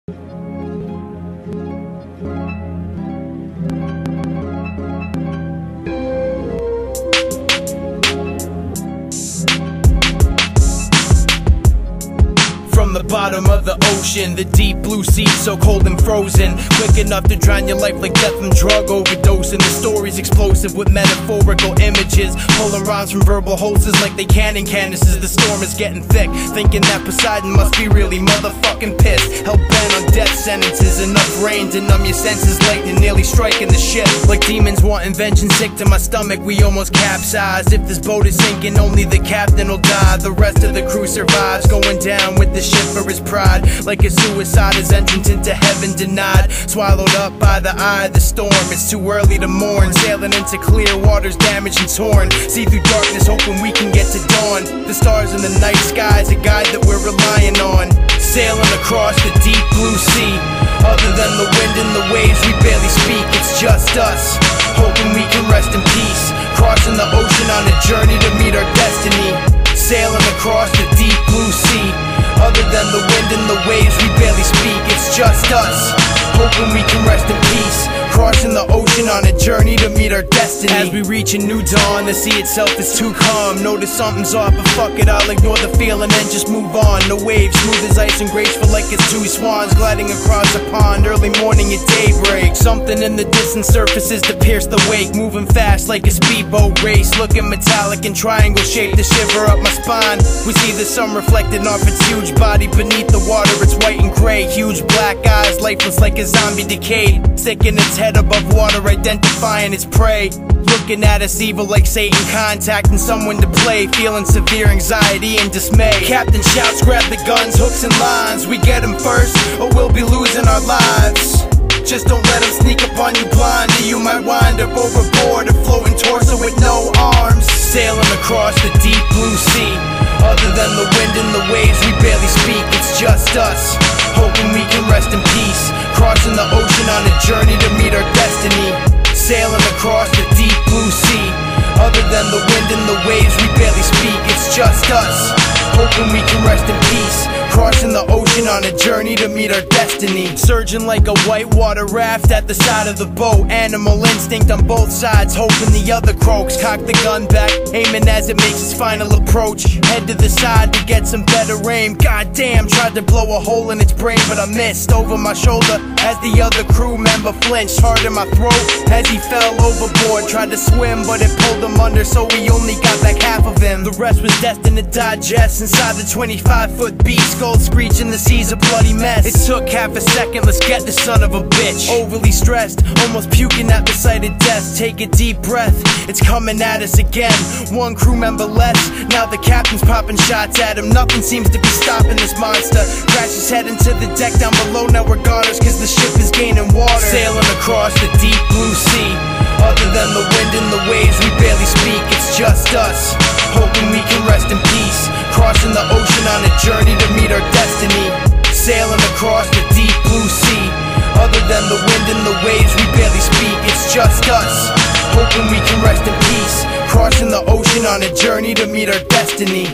From the bottom of the ocean, the deep blue sea, so cold and frozen, quick enough to drown your life like death from drug overdosing. The story's explosive with metaphorical images, pulling rhymes from verbal holsters like they cannon canvases. The storm is getting thick, thinking that Poseidon must be really motherfucking pissed. Hell-bent on death sentences, enough rain to numb your senses, lightning nearly striking the ship. Like demons wanting vengeance, sick to my stomach, we almost capsized. If this boat is sinking, only the captain will die. The rest of the crew survives, going down with the ship for his pride. Like a suicide, his entrance into heaven denied, swallowed up by the eye of the storm. It's too early to mourn, sailing into clear waters damaged and torn. See through darkness, hoping we can get to dawn. The stars in the night sky's a guide that we're relying on. Sailing across the deep blue sea, other than the wind and the waves we barely speak. It's just us, hoping we can rest in peace, crossing the ocean on a journey to meet our destiny. Sailing across the deep blue sea, other than the wind and the waves we barely speak. It's just us, hoping we can rest in peace, crossing the ocean on a journey to meet our destiny. As we reach a new dawn, the sea itself is too calm. Notice something's off, but fuck it, I'll ignore the feeling and just move on. The waves smooth as ice and graceful like it's two swans gliding across a pond, early morning at daybreak. Something in the distant surfaces to pierce the wake, moving fast like a speedboat race, looking metallic and triangle shaped to shiver up my spine. We see the sun reflected off its huge body beneath the water. It's white and gray, huge black eyes, lifeless like a zombie decayed, sticking its head above water, identifying its prey. Looking at us evil like Satan, contacting someone to play, feeling severe anxiety and dismay. Captain shouts, grab the guns, hooks and lines. We get them first, or we'll be losing our lives. Just don't let them sneak up on you blind, or you might wind up overboard, a floating torso with no arms. Sailing across the deep blue sea, other than the wind and the waves we barely speak. It's just us, hoping we can rest in peace, crossing the ocean on a journey to meet our destiny. Sailing across the deep blue sea, other than the wind and the waves we barely speak. It's just us, hoping we can rest in peace, crossing the ocean on a journey to meet our destiny. Surging like a whitewater raft at the side of the boat, animal instinct on both sides, hoping the other croaks. Cock the gun back, aiming as it makes its final approach. Head to the side to get some better aim. Goddamn, tried to blow a hole in its brain, but I missed. Over my shoulder as the other crew member flinched, hard in my throat as he fell overboard. Tried to swim, but it pulled him under, so we only got back half of him. The rest was destined to digest inside the 25-foot beast. Gold screeching, the sea's a bloody mess. It took half a second, let's get the son of a bitch. Overly stressed, almost puking at the sight of death. Take a deep breath, it's coming at us again. One crew member less, now the captain's popping shots at him. Nothing seems to be stopping this monster. Crashes head into the deck down below, now we're goners, cause the ship is gaining water. Sailing across the deep blue sea, other than the wind and the waves we barely speak. It's just us, hoping we can rest in peace, crossing the ocean on a journey to meet our destiny. Sailing across the deep blue sea, other than the wind and the waves we barely speak. It's just us, hoping we can rest in peace, crossing the ocean on a journey to meet our destiny.